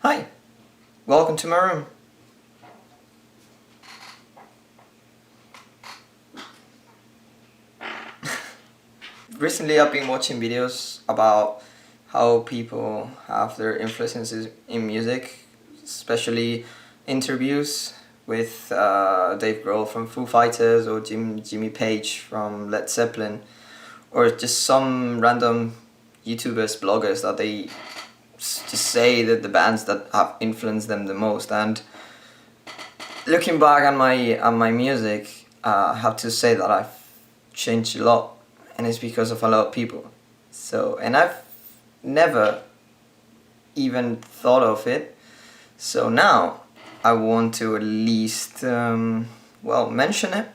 Hi, welcome to my room. Recently I've been watching videos about how people have their influences in music, especially interviews with Dave Grohl from Foo Fighters or Jimmy Page from Led Zeppelin, or just some random YouTubers, bloggers that they just say that the bands that have influenced them the most. And looking back on my music, I have to say that I've changed a lot, and it's because of a lot of people. And I've never even thought of it. So now I want to at least mention it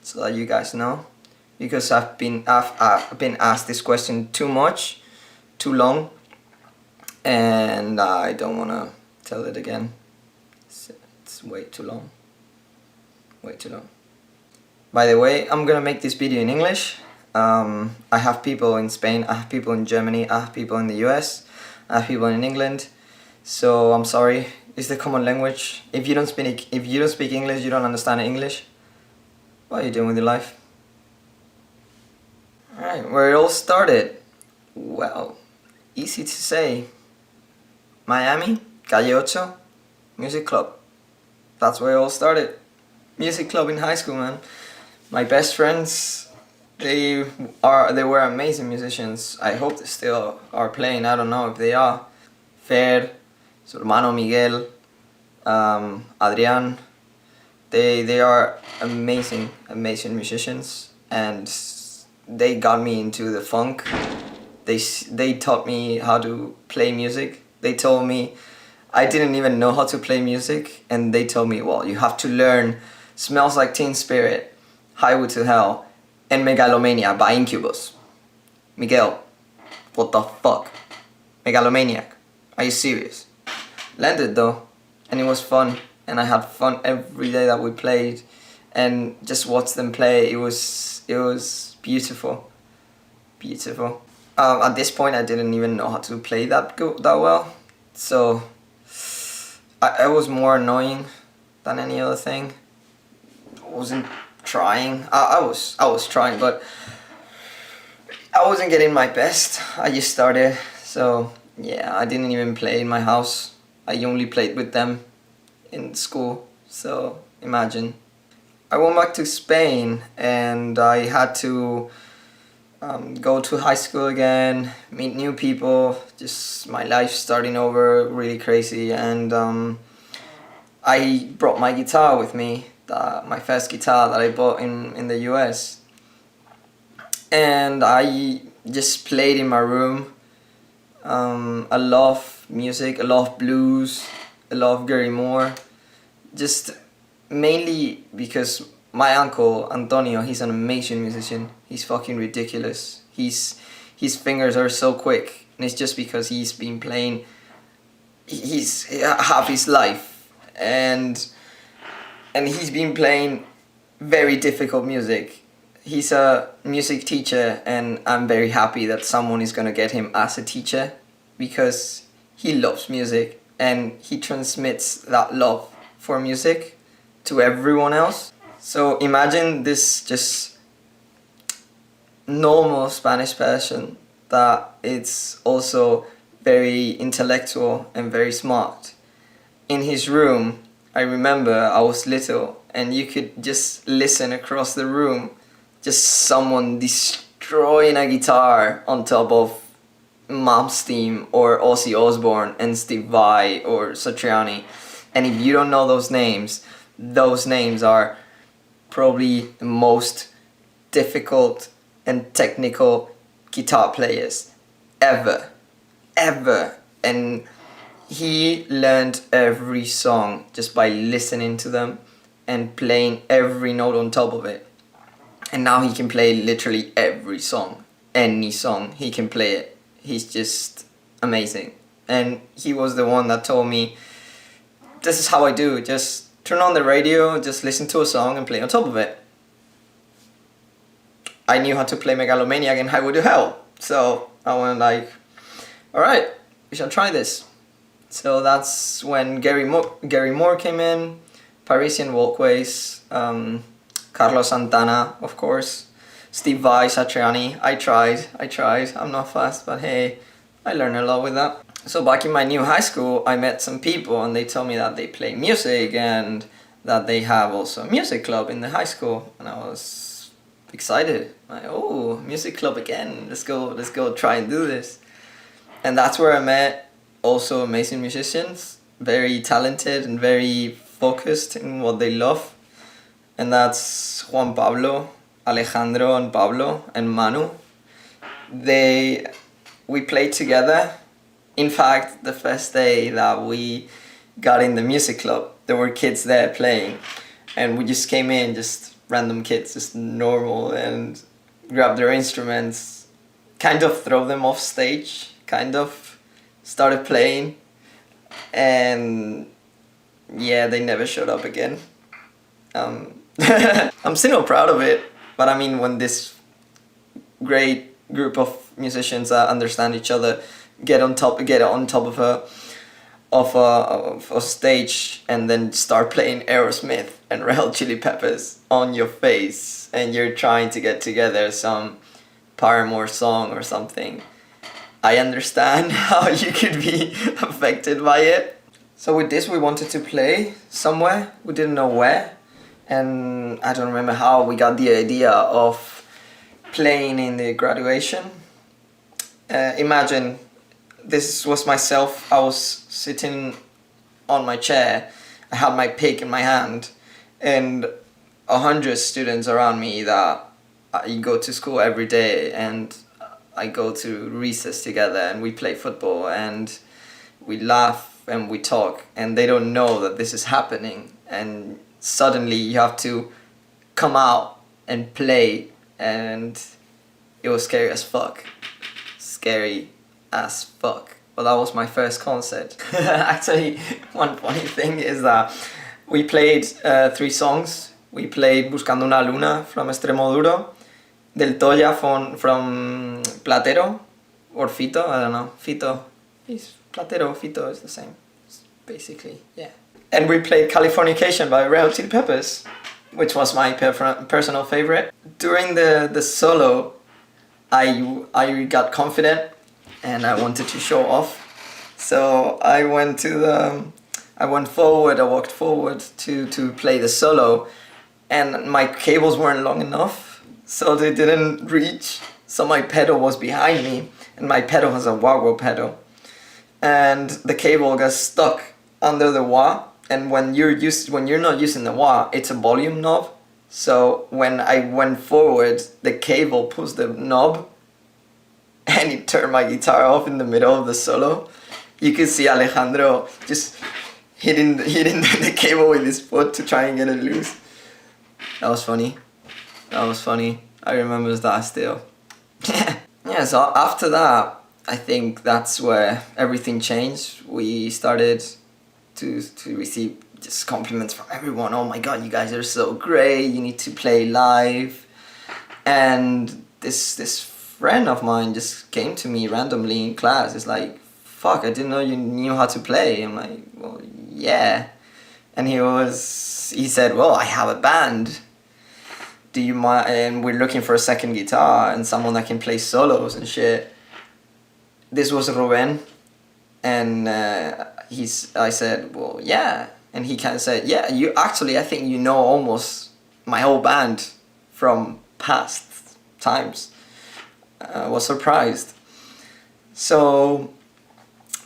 so that you guys know, because I've been asked this question too much, too long, and I don't want to tell it again. It's way too long. Way too long. By the way, I'm gonna make this video in English. I have people in Spain, I have people in Germany, I have people in the US, I have people in England. So I'm sorry, it's the common language. If you don't speak English, you don't understand English. What are you doing with your life? Alright, where it all started. Well, easy to say. Miami, Calle Ocho, music club. That's where it all started. Music club in high school, man. My best friends, they were amazing musicians. I hope they still are playing. I don't know if they are. Fer, su hermano Miguel, Adrián. They are amazing musicians, and they got me into the funk. They taught me how to play music. They told me I didn't even know how to play music, and they told me, well, you have to learn Smells Like Teen Spirit, Highway to Hell, and Megalomania by Incubus. Miguel, what the fuck? Megalomaniac, are you serious? Landed though, and it was fun, and I had fun every day that we played, and just watch them play. It was beautiful, beautiful. At this point, I didn't even know how to play that well, so I was more annoying than any other thing. I wasn't trying. I was trying, but I wasn't getting my best. I just started, so yeah, I didn't even play in my house. I only played with them in school, so imagine. I went back to Spain, and I had to go to high school again, meet new people, just my life starting over, really crazy. And I brought my guitar with me, my first guitar that I bought in the US, and I just played in my room. I love music, I love blues, I love Gary Moore, just mainly because my uncle Antonio, he's an amazing musician. He's fucking ridiculous. His fingers are so quick, and it's just because he's been playing half his life, and he's been playing very difficult music. He's a music teacher, and I'm very happy that someone is gonna get him as a teacher, because he loves music and he transmits that love for music to everyone else. So imagine this just normal Spanish person that it's also very intellectual and very smart. In his room, I remember I was little, and you could just listen across the room, just someone destroying a guitar on top of Malmsteen or Ozzy Osbourne and Steve Vai or Satriani. And if you don't know those names are probably the most difficult and technical guitar players ever. And he learned every song just by listening to them and playing every note on top of it. And now he can play literally every song. Any song, he can play it. He's just amazing. And he was the one that told me, this is how I do, just turn on the radio, just listen to a song and play on top of it. I knew how to play Megalomaniac and Highway to Hell, so I went like, alright, we shall try this. So that's when Gary Moore came in, Parisian Walkways, Carlos Santana, of course, Steve Vai, Satriani. I tried. I'm not fast, but hey, I learned a lot with that. So back in my new high school, I met some people and they told me that they play music and that they have also a music club in the high school, and I was excited. Like, oh, music club again. Let's go try and do this. And that's where I met also amazing musicians, very talented and very focused in what they love. And that's Juan Pablo, Alejandro and Pablo and Manu. We played together. In fact, the first day that we got in the music club, there were kids there playing, and we just came in, just random kids, just normal, and grabbed their instruments, kind of throw them off stage, kind of started playing, and yeah, they never showed up again. I'm still not proud of it, but I mean, when this great group of musicians that understand each other get on top of a stage and then start playing Aerosmith and Red Hot Chili Peppers on your face, and you're trying to get together some Paramore song or something, I understand how you could be affected by it. So with this, we wanted to play somewhere, we didn't know where, and I don't remember how we got the idea of playing in the graduation. Imagine, this was myself, I was sitting on my chair, I had my pick in my hand, and 100 students around me that I go to school every day, and I go to recess together, and we play football, and we laugh and we talk, and they don't know that this is happening, and suddenly you have to come out and play, and it was scary as fuck. Scary as fuck. Well, that was my first concert. Actually, one funny thing is that we played 3 songs. We played Buscando una Luna from Extremoduro, Del Toya from Platero, or Fito, I don't know. Fito is Platero, Fito is the same, basically, yeah. And we played Californication by Red Hot Chili Peppers, which was my personal favorite. During the solo, I got confident and I wanted to show off. So I walked forward to play the solo, and my cables weren't long enough, so they didn't reach. So my pedal was behind me, and my pedal was a wah-wah pedal. And the cable got stuck under the wah, and when you're not using the wah, it's a volume knob. So when I went forward, the cable pushed the knob, and it turned my guitar off in the middle of the solo. You could see Alejandro just hitting the cable with his foot to try and get it loose. That was funny. I remember that still. Yeah, so after that, I think that's where everything changed. We started to receive just compliments from everyone. Oh my god, you guys are so great, you need to play live. And this friend of mine just came to me randomly in class. It's like, fuck, I didn't know you knew how to play. I'm like, well, yeah. And he said, well, I have a band. Do you mind? And we're looking for a second guitar and someone that can play solos and shit. This was Ruben, and I said, well, yeah. And he kind of said, yeah, I think you know almost my whole band from past times. I was surprised. So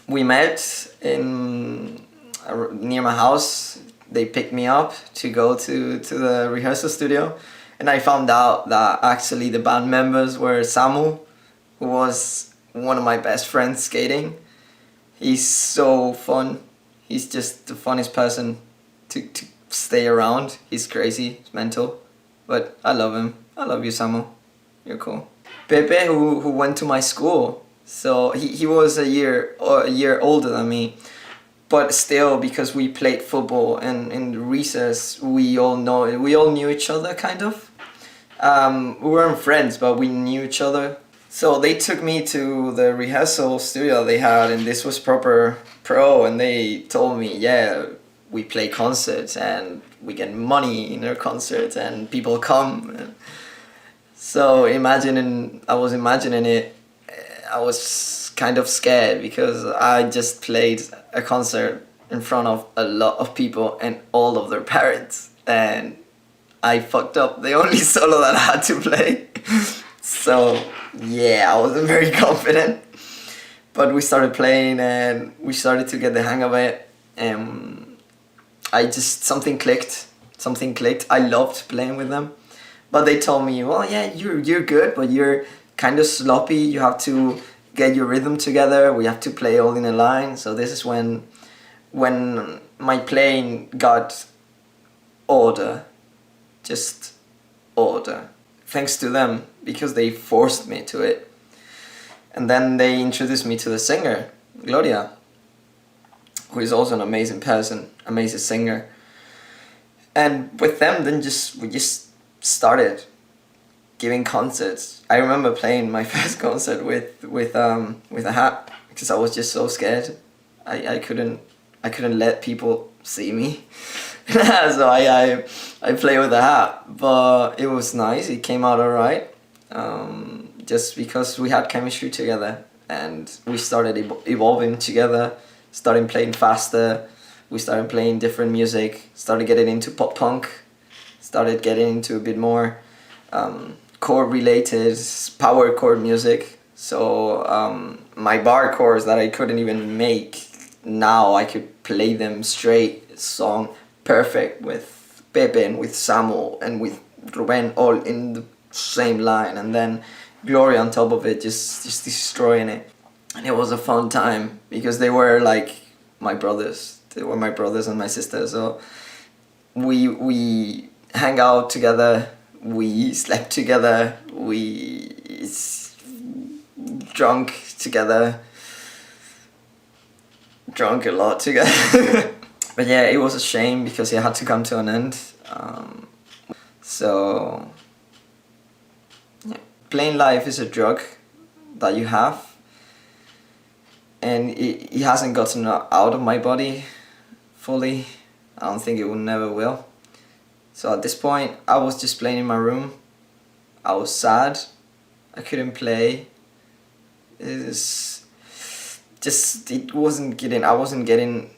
we met near my house. They picked me up to go to the rehearsal studio, and I found out that actually the band members were Samu, who was one of my best friends skating. He's so fun. He's just the funniest person to stay around. He's crazy, he's mental, but I love him. I love you, Samu. You're cool. Pepe, who went to my school, so he was a year older than me, but still, because we played football and in recess, we all knew each other, kind of. We weren't friends, but we knew each other So they took me to the rehearsal studio they had, and this was proper pro, and they told me, yeah, we play concerts and we get money in our concerts and people come. So I was imagining it. I was kind of scared because I just played a concert in front of a lot of people and all of their parents, and I fucked up the only solo that I had to play. So yeah, I wasn't very confident, but we started playing and we started to get the hang of it. And I just something clicked. I loved playing with them, but they told me, well, yeah, you're good, but you're kind of sloppy. You have to get your rhythm together. We have to play all in a line. So this is when my playing got order, just order. Thanks to them, because they forced me to it. And then they introduced me to the singer, Gloria, who is also an amazing person, amazing singer. And with them, then we just started giving concerts. I remember playing my first concert with a hat because I was just so scared. I couldn't let people see me. So I play with a hat, but it was nice. It came out alright. Just because we had chemistry together and we started evolving together, started playing faster. We started playing different music, started getting into pop punk, started getting into a bit more chord related, power chord music. So my bar chords that I couldn't even make, now I could play them straight song perfect with Pepe and with Samuel and with Ruben all in the same line, and then Gloria on top of it, just destroying it. And it was a fun time because they were like my brothers. They were my brothers and my sisters. So we hang out together, we slept together, we drunk together, drunk a lot together. But yeah, it was a shame because it had to come to an end. So yeah. Playing live is a drug that you have, and it hasn't gotten out of my body fully. I don't think it will never will. So at this point, I was just playing in my room. I was sad. I couldn't play. I wasn't getting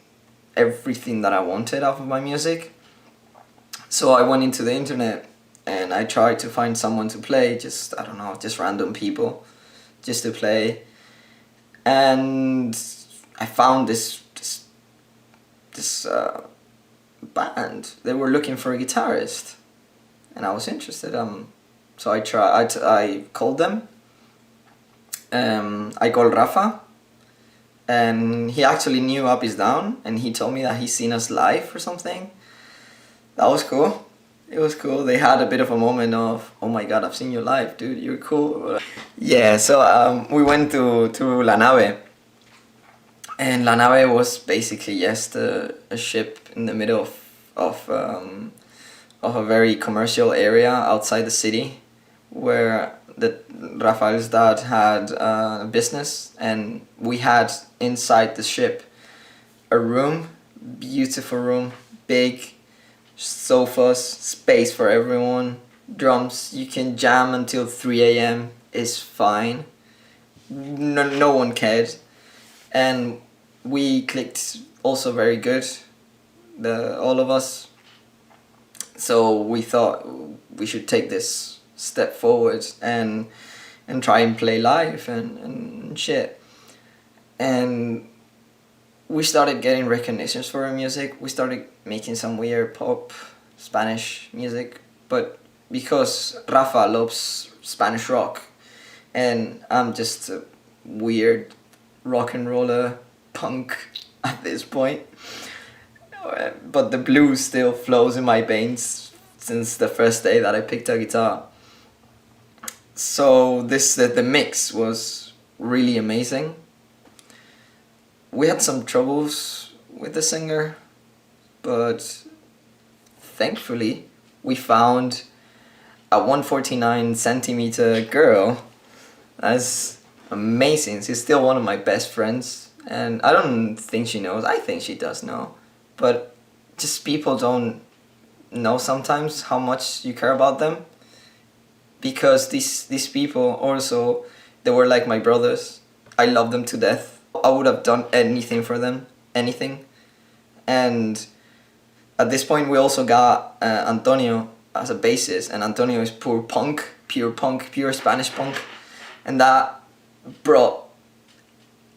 everything that I wanted out of my music. So I went into the internet and I tried to find someone to play, just random people, just to play. And I found this band. They were looking for a guitarist, and I was interested. So I called them. I called Rafa, and he actually knew Up Is Down, and he told me that he's seen us live or something. That was cool. It was cool. They had a bit of a moment of, oh my god, I've seen you live, dude, you're cool. Yeah, so we went to La Nave. And La Nave was basically just a ship in the middle of a very commercial area outside the city, where Rafael's dad had a business, and we had inside the ship a room, beautiful room, big, sofas, space for everyone, drums. You can jam until 3 a.m. is fine. No one cared, and we clicked also very good, all of us. So we thought we should take this step forward and try and play live and shit. And we started getting recognitions for our music. We started making some weird pop Spanish music, but because Rafa loves Spanish rock and I'm just a weird rock and roller punk at this point, but the blues still flows in my veins since the first day that I picked a guitar. So the mix was really amazing. We had some troubles with the singer, but thankfully we found a 149 centimeter girl That's amazing. She's still one of my best friends, and I don't think she knows. I think she does know, but just people don't know sometimes how much you care about them, because these people also, they were like my brothers. I love them to death. I would have done anything for them, anything. And at this point we also got Antonio as a bassist, and Antonio is pure punk, pure Spanish punk, and that brought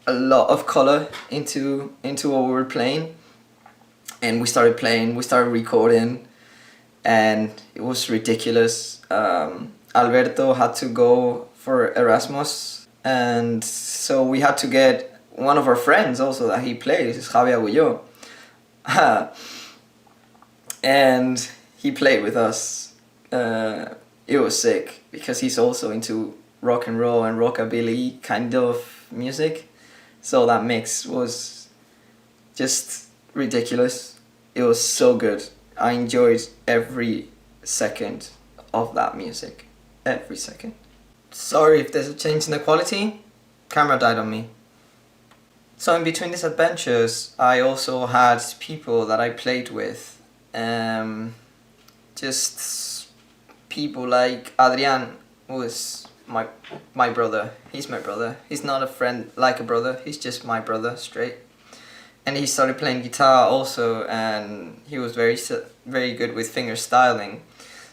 a lot of color into what we were playing. And we started playing, we started recording, and it was ridiculous. Alberto had to go for Erasmus, and so we had to get one of our friends also that he plays, is Javi Agullo. And he played with us. It was sick because he's also into rock and roll and rockabilly kind of music, so that mix was just ridiculous. It was so good. I enjoyed every second of that music. Every second. Sorry if there's a change in the quality. Camera died on me. So in between these adventures, I also had people that I played with. Just people like Adrian, who is my brother. He's my brother. He's not a friend like a brother. He's just my brother, straight. And he started playing guitar also, and he was very good with finger styling.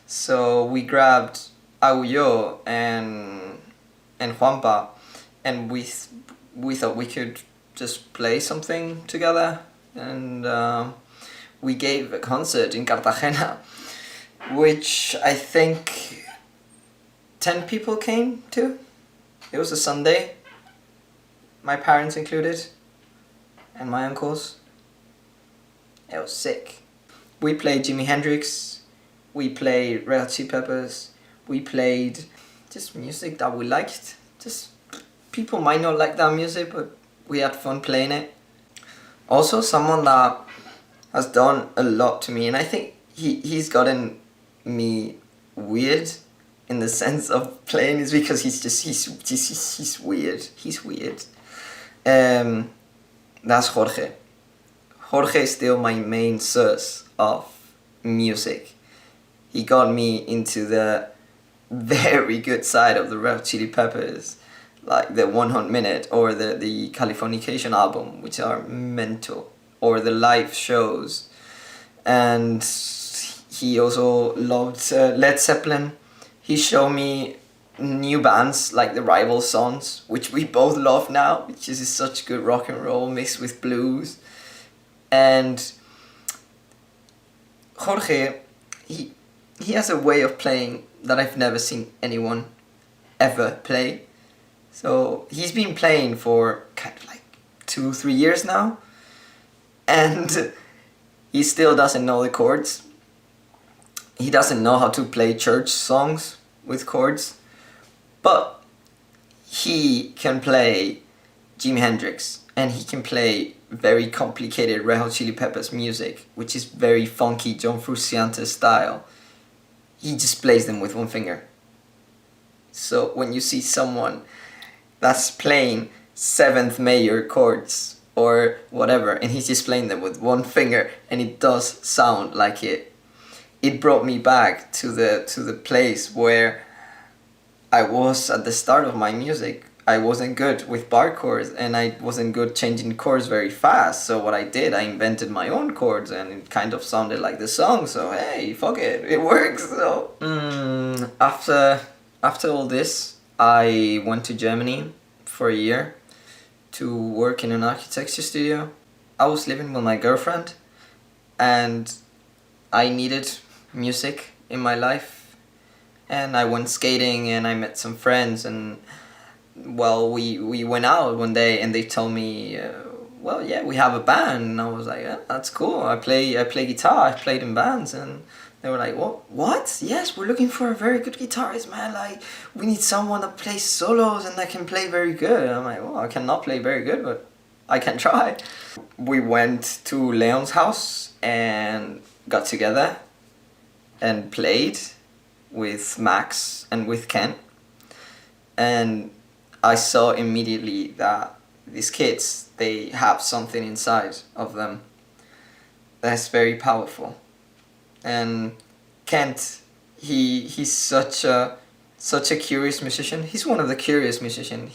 So we grabbed Agullo and Juanpa, and we thought we could just play something together, and we gave a concert in Cartagena, which I think 10 people came to. It was a Sunday, my parents included, and my uncles. It was sick. We played Jimi Hendrix, we played Red Hot Chili Peppers, we played just music that we liked. Just people might not like that music, but we had fun playing it. Also, someone that has done a lot to me, and I think he's gotten me weird in the sense of playing, is because he's weird. He's weird. That's Jorge. Jorge is still my main source of music. He got me into the very good side of the Red Hot Chili Peppers, like the 100 Minute or the Californication album, which are mental, or the live shows. And he also loved Led Zeppelin. He showed me new bands like the Rival Sons, which we both love now, which is such good rock and roll mixed with blues. And Jorge, he has a way of playing that I've never seen anyone ever play. So he's been playing for kind of like 2-3 years now, and he still doesn't know the chords. He doesn't know how to play church songs with chords, but he can play Jimi Hendrix, and he can play very complicated Red Hot Chili Peppers music, which is very funky John Frusciante style. He just plays them with one finger. So when you see someone that's playing seventh major chords or whatever, and he's just playing them with one finger, and it does sound like it brought me back to the place where I was at the start of my music. I wasn't good with bar chords, and I wasn't good changing chords very fast. So what I did, I invented my own chords, and it kind of sounded like the song. So hey, fuck it, it works. So after all this, I went to Germany for a year to work in an architecture studio. I was living with my girlfriend, and I needed music in my life, and I went skating, and I met some friends, and well, we went out one day, and they told me, well, yeah, we have a band. And I was like, yeah, that's cool. I play guitar. I played in bands. And they were like, what? Yes, we're looking for a very good guitarist, man. Like, we need someone that plays solos and that can play very good. And I'm like, well, I cannot play very good, but I can try. We went to Leon's house and got together and played with Max and with Ken. And I saw immediately that these kids, they have something inside of them that's very powerful. And Kent, he's such a curious musician. He's one of the curious musicians.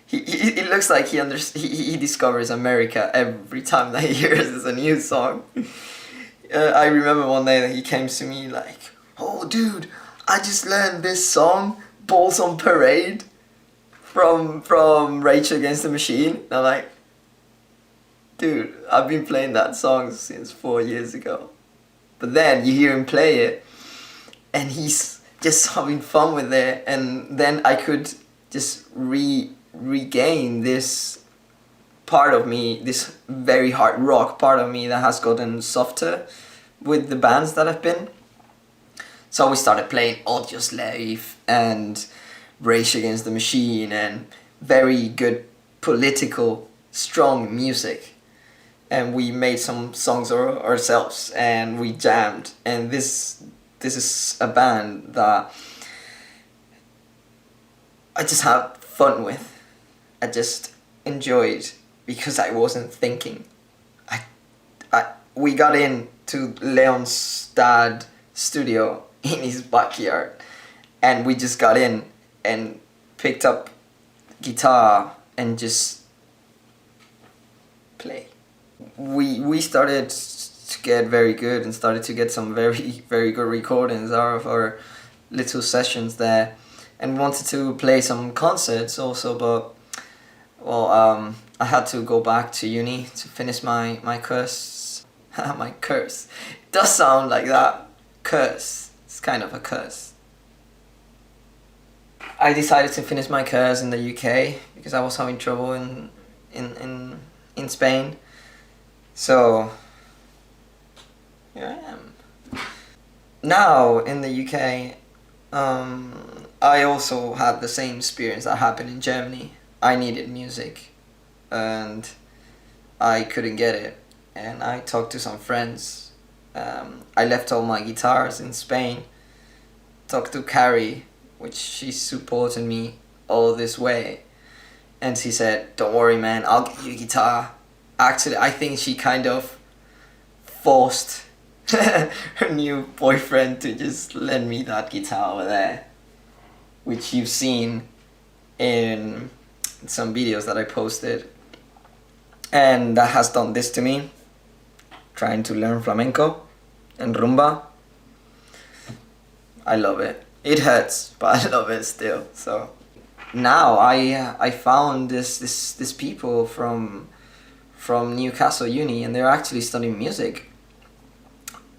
It looks like he discovers America every time that he hears a new song. I remember one day that he came to me like, "Oh, dude, I just learned this song, Balls on Parade, from Rage Against the Machine." And I'm like, "Dude, I've been playing that song since 4 years ago." But then you hear him play it, and he's just having fun with it, and then I could just regain this part of me, this very hard rock part of me that has gotten softer with the bands that I've been. So we started playing Audioslave and Rage Against the Machine and very good political, strong music. And we made some songs ourselves and we jammed. And this is a band that I just had fun with. I just enjoyed because I wasn't thinking. We got into Leon's dad studio in his backyard, and we just got in and picked up guitar and just play. We started to get very good and started to get some very good recordings out of our little sessions there, and wanted to play some concerts also, but well, I had to go back to uni to finish my course. My curse. It does sound like that. Curse. It's kind of a curse. I decided to finish my course in the UK because I was having trouble in Spain. So here I am. Now in the UK, I also had the same experience that happened in Germany. I needed music and I couldn't get it. And I talked to some friends. I left all my guitars in Spain. Talked to Carrie, which she supported me all this way. And she said, "Don't worry, man, I'll get you a guitar." Actually, I think she kind of forced her new boyfriend to just lend me that guitar over there, which you've seen in some videos that I posted. And that has done this to me, trying to learn flamenco and rumba. I love it. It hurts, but I love it still. So now I found this people from Newcastle Uni, and they're actually studying music.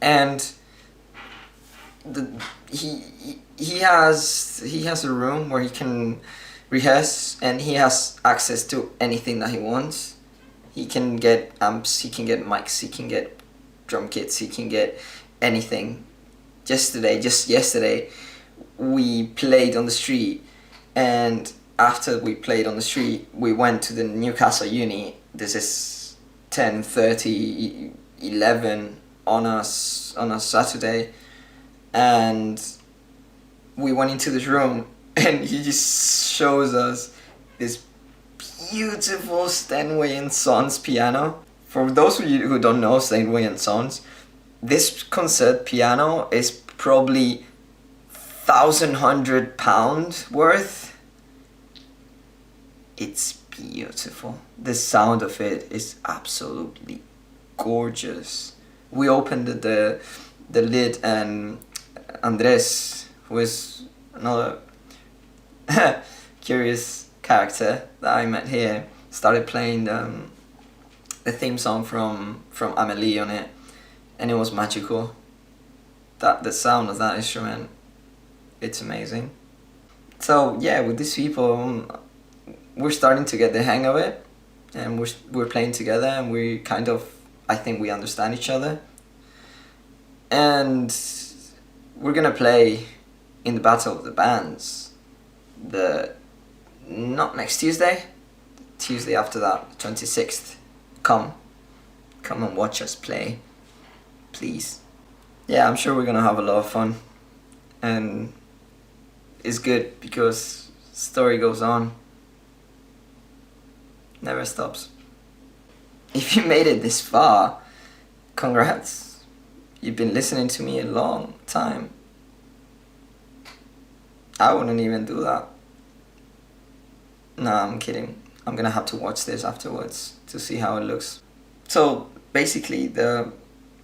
And he has a room where he can rehearse, and he has access to anything that he wants. He can get amps, he can get mics, he can get drum kits, he can get anything. Just yesterday, we played on the street, and after we played on the street, we went to the Newcastle Uni. This is 10:30, 11 on a Saturday, and we went into this room, and he just shows us this beautiful Steinway and Sons piano. For those of you who don't know Steinway and Sons, this concert piano is probably £1,100 worth. It's beautiful. The sound of it is absolutely gorgeous. We opened the lid, and Andres, who is another curious character that I met here, started playing the theme song from Amelie on it, and it was magical. The sound of that instrument, it's amazing. So yeah, with these people, we're starting to get the hang of it, and we're playing together, and we kind of, I think we understand each other, and we're gonna play in the Battle of the Bands not next Tuesday after that, 26th. Come and watch us play, please. Yeah, I'm sure we're gonna have a lot of fun, and it's good because story goes on. Never stops. If you made it this far, congrats. You've been listening to me a long time. I wouldn't even do that. Nah, I'm kidding. I'm gonna have to watch this afterwards to see how it looks. So basically,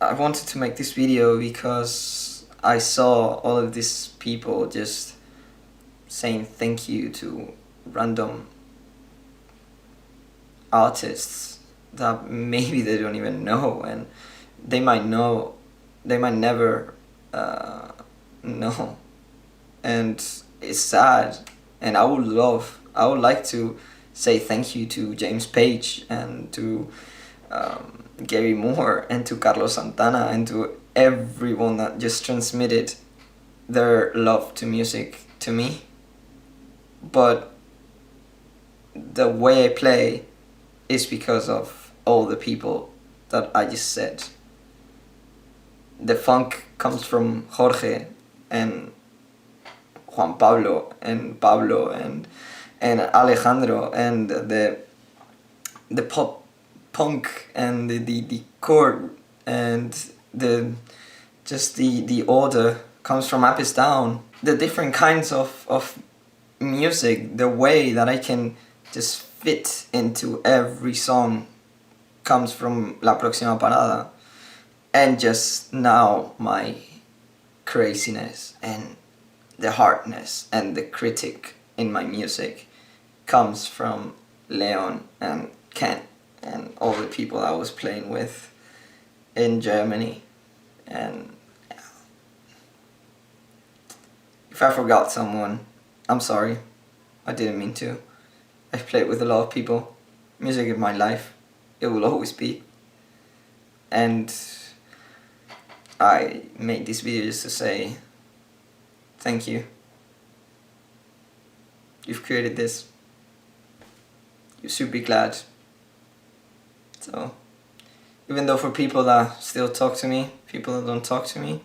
I wanted to make this video because I saw all of these people just saying thank you to random artists that maybe they don't even know, and they might know, they might never know, and it's sad. And I would like to say thank you to James Page and to Gary Moore and to Carlos Santana and to everyone that just transmitted their love to music to me. But the way I play is because of all the people that I just said. The funk comes from Jorge and Juan Pablo and Pablo and Alejandro, and the pop punk and the chord and the order comes from Apis Down. The different kinds of music, the way that I can just fit into every song comes from La Próxima Parada. And just now my craziness and the hardness and the critic in my music comes from Leon and Ken and all the people I was playing with in Germany. And if I forgot someone, I'm sorry. I didn't mean to. I've played with a lot of people. Music is my life. It will always be. And I made this video just to say thank you. You've created this. You should be glad. So, even though for people that still talk to me, people that don't talk to me,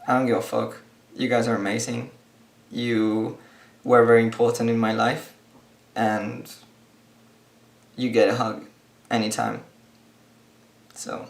I don't give a fuck. You guys are amazing. You were very important in my life, and you get a hug anytime. So